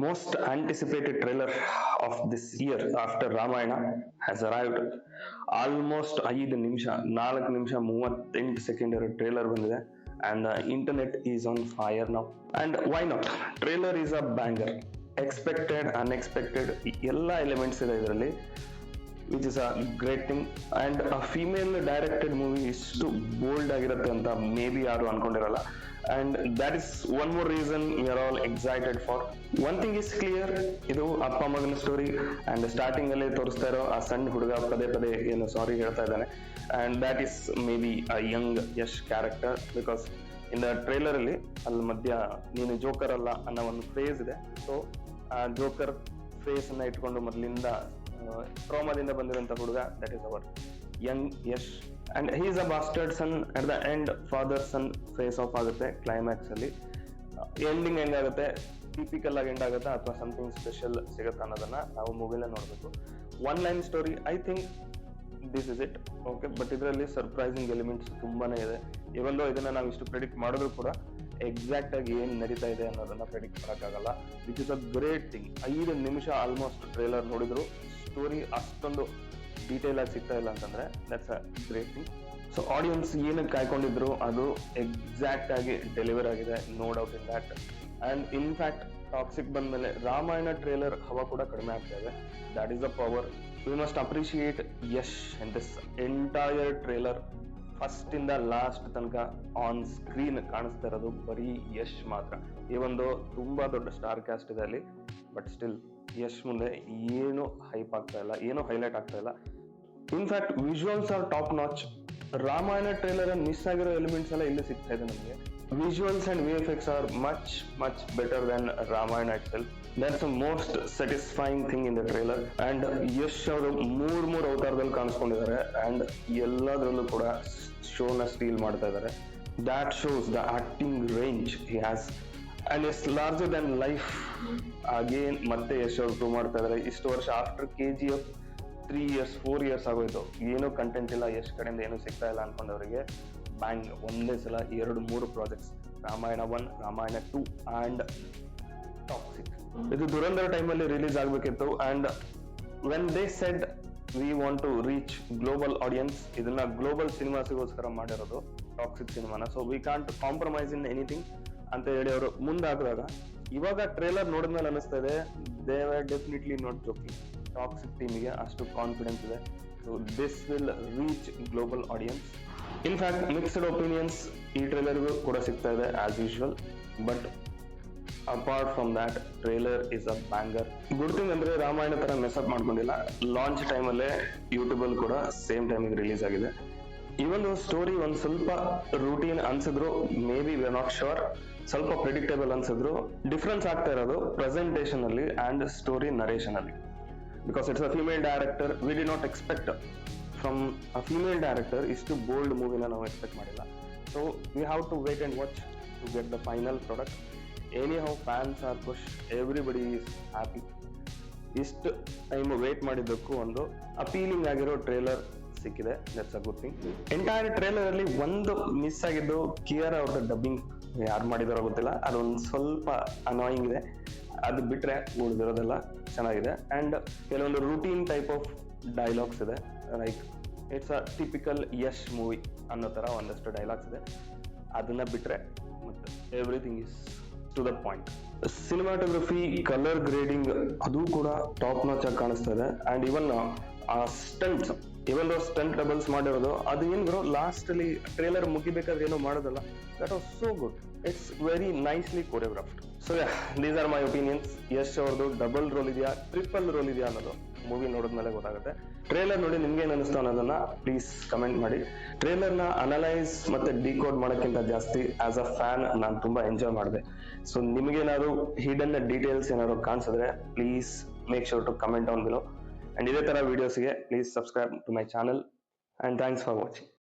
Most anticipated trailer of this year after Ramayana has arrived. Almost 5 ನಿಮಿಷ 4 ನಿಮಿಷ 38 second ಇರೋ trailer ಬಂದಿದೆ and internet is on fire now. And why not? Trailer is a banger. Expected, unexpected ಎಲ್ಲ elements ಇದೆ ಇದರಲ್ಲಿ, which is a great thing. And a female directed movie ಇಷ್ಟು bold ಆಗಿರುತ್ತೆ ಅಂತ ಮೇ ಬಿ ಯಾರು ಅನ್ಕೊಂಡಿರಲ್ಲ. And that is one more reason we are all excited for. One thing is clear, ಇದು ಅಪ್ಪ ಮಗನ ಸ್ಟೋರಿ. ಅಂಡ್ ಸ್ಟಾರ್ಟಿಂಗ್ ಅಲ್ಲಿ ತೋರಿಸ್ತಾ ಇರೋ ಆ ಸಣ್ಣ ಹುಡುಗ ಪದೇ ಪದೇ ಏನು ಸಾರಿ ಹೇಳ್ತಾ ಇದ್ದಾನೆ, and that is may be a young Yash character. Because in the trailer ಅಲ್ಲಿ ಅಲ್ಲಿ ಮಧ್ಯ ನೀನು ಜೋಕರ್ ಅಲ್ಲ ಅನ್ನೋ ಒಂದು ಫ್ರೇಸ್ ಇದೆ. ಸೊ ಆ ಜೋಕರ್ ಫೇಸ್ ಅನ್ನ ಇಟ್ಕೊಂಡು ಮೊದಲಿಂದ ಟ್ರಾಮಾದಿಂದ ಬಂದಿರುವಂತ ಹುಡುಗ, that is our young Yash. And he is a bastard son. At the end father son face off ಆಗುತ್ತೆ ಕ್ಲೈಮ್ಯಾಕ್ಸ್ ಅಲ್ಲಿ. ಎಂಡಿಂಗ್ ಹೆಂಗಾಗುತ್ತೆ, ಟಿಪಿಕಲ್ ಆಗಿ ಎಂಡ್ ಆಗುತ್ತಾ ಅಥವಾ ಸಮಥಿಂಗ್ ಸ್ಪೆಷಲ್ ಸಿಗುತ್ತಾ ಅನ್ನೋದನ್ನ ನಾವು ಮೂವಿಲೇ ನೋಡ್ಬೇಕು. One line story, I think this is it. Okay, but ಇದರಲ್ಲಿ ಸರ್ಪ್ರೈಸಿಂಗ್ ಎಲಿಮೆಂಟ್ಸ್ ತುಂಬಾನೇ ಇದೆ. ಇವನ್ ಇದನ್ನ ನಾವು ಇಷ್ಟು ಪ್ರೆಡಿಕ್ಟ್ ಮಾಡಿದ್ರು ಕೂಡ ಎಕ್ಸಾಕ್ಟ್ ಆಗಿ ಏನ್ ನಡೀತಾ ಇದೆ ಅನ್ನೋದನ್ನ ಪ್ರೆಡಿಕ್ಟ್ ಮಾಡೋಕ್ಕಾಗಲ್ಲ, which is a great thing. 5 ನಿಮಿಷ ಆಲ್ಮೋಸ್ಟ್ ಟ್ರೇಲರ್ ನೋಡಿದ್ರು ಸ್ಟೋರಿ ಅಷ್ಟೊಂದು ಡೀಟೇಲ್ ಆಗಿ ಸಿಗ್ತಾ ಇಲ್ಲ ಅಂತಂದ್ರೆ that's a great thing. So audience ಏನಕ್ಕೆ ಕಾಯ್ಕೊಂಡಿದ್ರು ಅದು ಎಕ್ಸಾಕ್ಟ್ ಆಗಿ ಡೆಲಿವರ್ ಆಗಿದೆ, no doubt in that. And in fact Toxic ಬಂದ್ಮೇಲೆ ರಾಮಾಯಣ ಟ್ರೇಲರ್ ಹವಾ ಕೂಡ ಕಡಿಮೆ ಆಗ್ತಾ ಇದೆ. That is the power. We must appreciate Yash in this entire trailer. First ಇಂದ ಲಾಸ್ಟ್ ತನಕ ಆನ್ ಸ್ಕ್ರೀನ್ ಕಾಣಿಸ್ತಾ ಇರೋದು ಬರೀ ಯಶ್ ಮಾತ್ರ. ಈ ಒಂದು ತುಂಬಾ ದೊಡ್ಡ ಸ್ಟಾರ್ ಕ್ಯಾಸ್ಟ್ ಇದೆ ಅಲ್ಲಿ, ಬಟ್ ಸ್ಟಿಲ್ ಯಶ್ ಮುಂದೆ ಏನು ಹೈಪ್ ಆಗ್ತಾ ಇಲ್ಲ, ಏನು ಹೈಲೈಟ್ ಆಗ್ತಾ ಇಲ್ಲ. In fact visuals are top notch. Ramayana trailer miss ಆಗಿರೋ ಎಲಿಮೆಂಟ್ಸ್ ಎಲ್ಲ ಇಲ್ಲಿ ಸಿಗ್ತಾ ಇದೆ ನಮಗೆ. Visuals and VFX are much much better than Ramayana ಇಟ್ ಸೆಲ್ಫ್. That's the most satisfying thing in the trailer. And Yash ಅವರು ಮೂರ್ ಅವತಾರದಲ್ಲಿ ಕಾಣಿಸ್ಕೊಂಡಿದ್ದಾರೆ ಅಂಡ್ ಎಲ್ಲದರಲ್ಲೂ ಕೂಡ ಶೋನ ಸ್ಟೀಲ್ ಮಾಡ್ತಾ ಇದ್ದಾರೆ. That shows the acting range he has. And as larger than life again ಮತ್ತೆ ಯಶ್ ಅವರು ಪ್ರೂವ್ ಮಾಡ್ತಾ ಇದ್ದಾರೆ. ಇಷ್ಟು ವರ್ಷ ಆಫ್ಟರ್ KGF 3 years 4 years ಆಗೋಯ್ತು, ಏನೂ ಕಂಟೆಂಟ್ ಇಲ್ಲ, ಯಶ್ ಕಡೆಯಿಂದ ಏನೂ ಸಿಗ್ತಾ ಇಲ್ಲ ಅನ್ಕೊಂಡವರಿಗೆ ಬ್ಯಾಂಗ್ ಒಂದೇ ಸಲ 2-3 projects, Ramayana 1, Ramayana 2 and Toxic. ಇದು ದುರಂಧರ ಟೈಮಲ್ಲಿ ರಿಲೀಸ್ ಆಗಬೇಕಿತ್ತು. And when they said we want to reach global audience, ಇದನ್ನ ಗ್ಲೋಬಲ್ ಸಿನಿಮಾಸಿಗೋಸ್ಕರ ಮಾಡಿರೋದು ಟಾಕ್ಸಿಕ್ ಸಿನಿಮಾನ. So we can't compromise in anything ಅಂತ ಹೇಳಿ ಅವರು ಮುಂದಾದಾಗ, ಇವಾಗ ಟ್ರೇಲರ್ ನೋಡಿದ್ಮೇಲೆ ಅನಿಸ್ತಾ ಇದೆ they are definitely not joking. Toxic ಟೀಮಿಗೆ ಅಷ್ಟು ಕಾನ್ಫಿಡೆನ್ಸ್ ಇದೆ. So this will reach global audience. In fact mixed opinions ಈ ಟ್ರೇಲರ್ಗೂ ಕೂಡ ಸಿಗ್ತಾ ಇದೆ as usual. But apart from that trailer is a banger. Good thing ಅಂದ್ರೆ ರಾಮಾಯಣ ತರ ಮೆಸಪ್ ಮಾಡ್ಕೊಂಡಿಲ್ಲ. ಲಾಂಚ್ ಟೈಮಲ್ಲೇ ಯೂಟ್ಯೂಬ್ ಅಲ್ಲಿ ಕೂಡ ಸೇಮ್ ಟೈಮಿಗೆ ರಿಲೀಸ್ ಆಗಿದೆ. ಇವನ್ ಸ್ಟೋರಿ ಒಂದ್ ಸ್ವಲ್ಪ ರೂಟೀನ್ ಅನ್ಸಿದ್ರು, maybe we are not sure, ಸ್ವಲ್ಪ ಪ್ರಿಡಿಕ್ಟೇಬಲ್ ಅನ್ಸಿದ್ರು. ಡಿಫ್ರೆನ್ಸ್ ಆಗ್ತಾ ಇರೋದು ಪ್ರೆಸೆಂಟೇಷನ್ ಅಲ್ಲಿ ಅಂಡ್ ಸ್ಟೋರಿ ನರೇಷನ್ ಅಲ್ಲಿ. Because it's a female director, we did not expect from a female director ಇಷ್ಟು ಬೋಲ್ಡ್ ಮೂವಿನ ನಾವು ಎಕ್ಸ್ಪೆಕ್ಟ್ ಮಾಡಿಲ್ಲ. So we have to wait and watch to get the final product. Anyhow fans are ಖುಷ್, everybody is happy. ಇಷ್ಟು time wait ಮಾಡಿದ್ದಕ್ಕೂ ಒಂದು appealing ಆಗಿರೋ trailer ಸಿಕ್ಕಿದೆ, that's a good thing. Entire trailer ಅಲ್ಲಿ ಒಂದು ಮಿಸ್ ಆಗಿದ್ದು ಕಿಯರ್ ಅವ್ರದ್ದು ಡಬ್ಬಿಂಗ್, ಯಾರು ಮಾಡಿದಾರೋ ಗೊತ್ತಿಲ್ಲ, ಅದೊಂದು ಸ್ವಲ್ಪ ಅನಾಯಿಂಗ್ ಇದೆ. ಅದು ಬಿಟ್ರೆ ಉಳಿದಿರೋದೆಲ್ಲ ಚೆನ್ನಾಗಿದೆ. ಅಂಡ್ ಕೆಲವೊಂದು ರೂಟೀನ್ ಟೈಪ್ ಆಫ್ ಡೈಲಾಗ್ಸ್ ಇದೆ, like it's a typical Yash movie ಅನ್ನೋ ತರ ಒಂದಷ್ಟು ಡೈಲಾಗ್ಸ್ ಇದೆ. ಅದನ್ನ ಬಿಟ್ರೆ ಮತ್ತೆ everything is to the point. Cinematography, colour grading ಅದು ಕೂಡ ಟಾಪ್ ನಾಚ್ ಆಗಿ ಕಾಣಿಸ್ತಾ ಇದೆ. ಅಂಡ್ ಇವನ್ ಆ ಸ್ಟಂಟ್ಸ್, ಇವನ್ ಸ್ಟಂಟ್ ಡಬಲ್ಸ್ ಮಾಡಿರೋದು ಅದು ಏನ್ ಬರೋ ಲಾಸ್ಟ್ ಅಲ್ಲಿ ಟ್ರೇಲರ್ ಮುಗಿಬೇಕಾದ್ರೆ ಏನೋ ಮಾಡೋದಲ್ಲ, that was so good. It's very nicely choreographed. So these are my opinions. Yash ಅವ್ರದ್ದು ಡಬಲ್ ರೋಲ್ ಇದೆಯಾ, ಟ್ರಿಪಲ್ ರೋಲ್ ಇದೆಯಾ ಅನ್ನೋದು ಮೂವಿ ನೋಡಿದ್ಮೇಲೆ ಗೊತ್ತಾಗುತ್ತೆ. ಟ್ರೇಲರ್ ನೋಡಿ ನಿಮ್ಗೆ ಏನ್ ಅನಿಸ್ತು ಅನ್ನೋದನ್ನ ಪ್ಲೀಸ್ ಕಮೆಂಟ್ ಮಾಡಿ. ಟ್ರೇಲರ್ನ ಅನಲೈಸ್ ಮತ್ತೆ ಡಿಕೋಡ್ ಮಾಡೋಕ್ಕಿಂತ ಜಾಸ್ತಿ ಆಸ್ ಅ ಫ್ಯಾನ್ ನಾನು ತುಂಬಾ ಎಂಜಾಯ್ ಮಾಡಿದೆ. ಸೊ ನಿಮ್ಗೇನಾದ್ರು ಹಿಡನ್ ಡೀಟೇಲ್ಸ್ ಏನಾದ್ರು ಕಾಣಿಸಿದ್ರೆ please make sure to comment down below. And ಇದೇ ತರ ವಿಡಿಯೋಸ್ಗೆ please subscribe to my channel. And thanks for watching.